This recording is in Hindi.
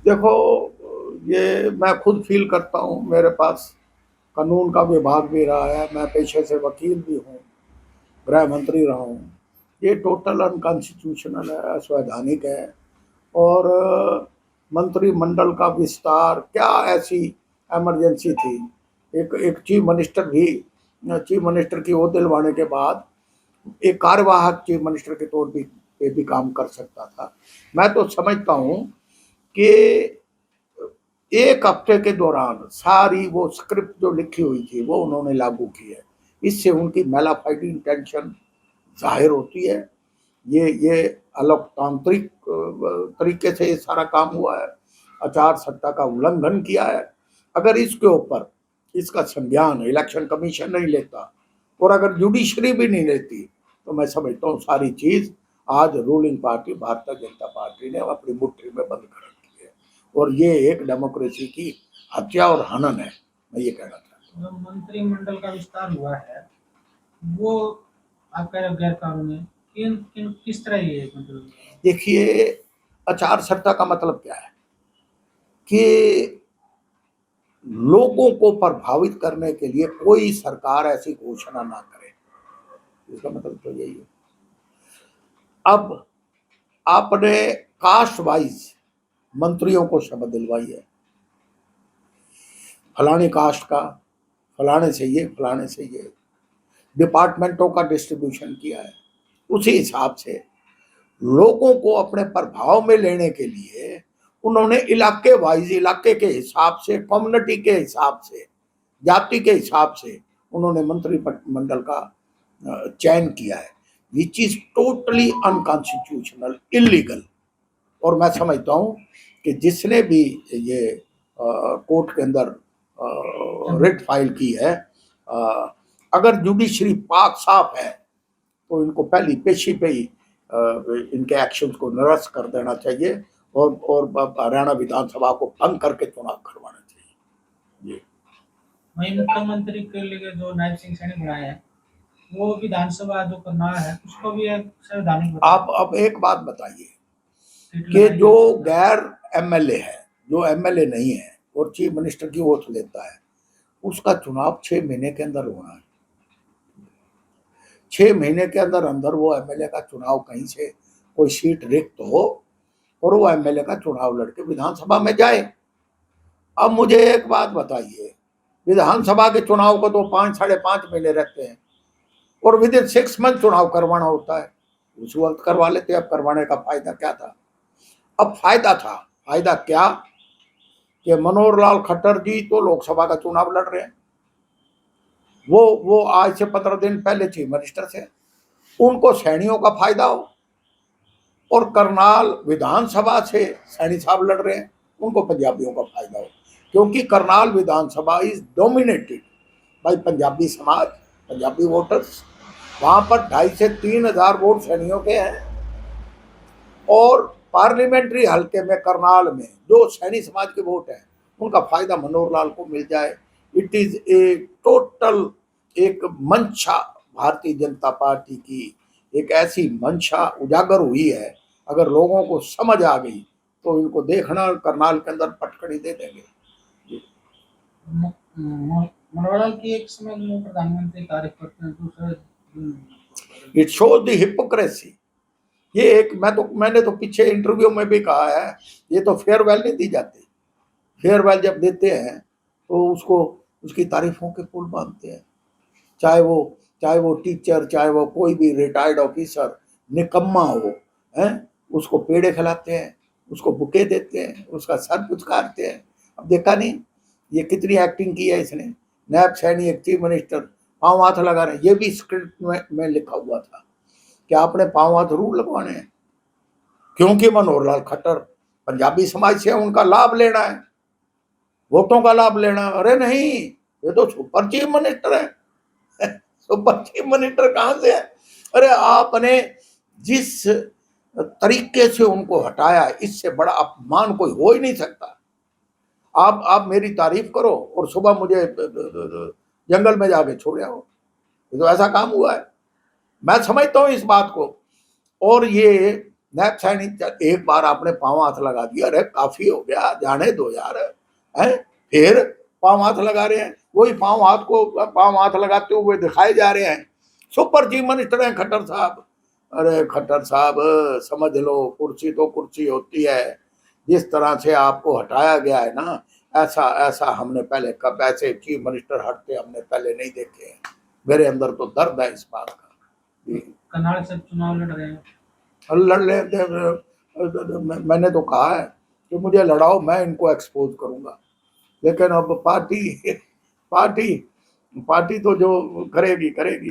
देखो, ये मैं खुद फील करता हूँ। मेरे पास कानून का विभाग भी रहा है, मैं पेशे से वकील भी हूँ, गृह मंत्री रहा हूँ। ये टोटल अनकॉन्स्टिट्यूशनल है, असंवैधानिक है। और मंत्रिमंडल का विस्तार, क्या ऐसी इमरजेंसी थी? एक एक चीफ मिनिस्टर की ओहदे दिलवाने के बाद एक कार्यवाहक चीफ मिनिस्टर के तौर पे भी काम कर सकता था। मैं तो समझता हूँ कि एक हफ्ते के दौरान सारी वो स्क्रिप्ट जो लिखी हुई थी वो उन्होंने लागू की है। इससे उनकी मेलाफाइड इंटेंशन जाहिर होती है। ये अलोकतांत्रिक तरीके से ये सारा काम हुआ है, आचार संहिता का उल्लंघन किया है। अगर इसके ऊपर इसका संज्ञान इलेक्शन कमीशन नहीं लेता और अगर जुडिशरी भी नहीं लेती, तो मैं समझता हूँ सारी चीज आज ruling party Bharatiya Janata party ने अपनी मुट्ठी में बंद कर रखी है। और ये एक डेमोक्रेसी की हत्या और हनन है, मैं ये कहना चाहता हूँ। जो मंत्रिमंडल का विस्तार हुआ है वो आप कह रहे हो गैर कानूनी है। किस तरह ये मतलब? देखिए, आचार संहिता का मतलब क्या है कि लोगों को प्रभावित करने के लिए कोई सरकार ऐसी घोषणा ना करे। इसका मतलब तो यही है। अब आपने कास्ट वाइज मंत्रियों को शपथ दिलवाई है, फलाने कास्ट का, फलाने से ये, फलाने से ये, डिपार्टमेंटों का डिस्ट्रीब्यूशन किया है। उसी हिसाब से लोगों को अपने प्रभाव में लेने के लिए उन्होंने इलाके वाइज, इलाके के हिसाब से, कम्युनिटी के हिसाब से, जाति के हिसाब से उन्होंने मंत्रिमंडल का चयन किया है, which is totally unconstitutional, illegal. और मैं समझता हूँ कि जिसने भी ये कोर्ट के अंदर रिट फाइल की है, अगर जुडिशरी पाक साफ है तो इनको पहली पेशी पे ही इनके एक्शंस को निरस्त कर देना चाहिए और हरियाणा विधानसभा को भंग करके चुनाव करवाना चाहिए। ये वही मुख्यमंत्री के लिए जो नायब सिंह सैनी बनाए हैं वो विधानसभा जो करना है उसको भी एक संवैधानिक आप बताया अब एक बात बताइए सीट कि लगाई जो है। गैर एमएलए है, जो एमएलए नहीं है और चीफ मिनिस्टर की वोट लेता है, उसका चुनाव 6 महीने के अंदर होना है। 6 महीने के अंदर अंदर वो एमएलए का चुनाव, कहीं से कोई सीट रिक्त हो और वो एमएलए का चुनाव लड़के विधानसभा में जाए। अब मुझे एक बात बताइए, विधानसभा के चुनाव को तो 5 साढ़े 5 महीने रहते हैं और विद इन 6 मंथ चुनाव करवाना होता है। उस वक्त करवा लेते। अब करवाने का फायदा क्या था? अब फायदा था, फायदा क्या कि मनोहर लाल खट्टर जी तो लोकसभा का चुनाव लड़ रहे हैं। वो आज से 15 दिन पहले चीफ मिनिस्टर थे, उनको सैनियों का फायदा हो। और करनाल विधानसभा से सैनी साहब लड़ रहे हैं, उनको पंजाबियों का फायदा हो, क्योंकि करनाल विधानसभा इज डोमिनेटेड बाई पंजाबी समाज, पंजाबी वोटर्स। वहां पर 2,500 से 3,000 वोट सैनियों के हैं। और पार्लियामेंट्री हल्के में करनाल में जो सैनी समाज के वोट हैं, उनका फायदा मनोहर लाल को मिल जाए। इट इज ए टोटल एक मंशा, भारतीय जनता पार्टी की एक ऐसी मंशा उजागर हुई है। अगर लोगों को समझ आ गई तो इनको देखना करनाल के अंदर पटकड़ी दे देंगे। मनोहर लाल की एक समय में प्रधानमंत्री तारीफ करते हैं दूसरे इट शोज द हिपोक्रेसी। ये एक, मैंने तो पीछे इंटरव्यू में भी कहा है, ये तो फेयरवेल नहीं दी जाती। फेयरवेल जब देते हैं तो उसको, उसकी तारीफों के पुल बांधते हैं। चाहे वो टीचर, चाहे वो कोई भी रिटायर्ड ऑफिसर निकम्मा हो, हैं, उसको पेड़े खिलाते हैं, उसको बुके देते हैं, उसका सर पुचकारते हैं। अब देखा नहीं ये कितनी एक्टिंग की है इसने? नायब सैनी एक चीफ मिनिस्टर पाँव हाथ लगा रहे हैं। ये भी स्क्रिप्ट में लिखा हुआ था कि आपने पाँव हाथ जरूर लगवाने हैं, क्योंकि मनोहर लाल खट्टर पंजाबी समाज से उनका लाभ लेना है, वोटों का लाभ लेना। अरे नहीं, ये तो सुपर चीफ मिनिस्टर है। सुपर चीफ मिनिस्टर कहां से है? अरे आपने जिस तरीके से उनको हटाया, इससे बड़ा अपमान कोई हो ही नहीं सकता। आप मेरी तारीफ करो और सुबह मुझे जंगल में जाके छोड़ आओ, ये तो ऐसा काम हुआ है। मैं समझता हूं इस बात को। और ये नायब सैनी एक बार आपने पांव हाथ लगा दिया, अरे काफी हो गया, जाने दो यार, है फिर पांव हाथ लगा रहे हैं, वही पांव हाथ लगाते हुए दिखाए जा रहे हैं। सुपर चीफ मिनिस्टर हैं खट्टर साहब। अरे खट्टर साहब समझ लो, कुर्सी तो कुर्सी होती है, जिस तरह से आपको हटाया गया है ना, ऐसा ऐसा हमने पहले कब ऐसे चीफ मिनिस्टर हटते हमने पहले नहीं देखे हैं। मेरे अंदर तो दर्द है इस बात का। करनाल से चुनाव लड़ रहे हैं, लड़ ले, मैंने तो कहा है कि मुझे लड़ाओ, मैं इनको एक्सपोज करूंगा, लेकिन अब पार्टी पार्टी पार्टी तो जो करेगी करेगी।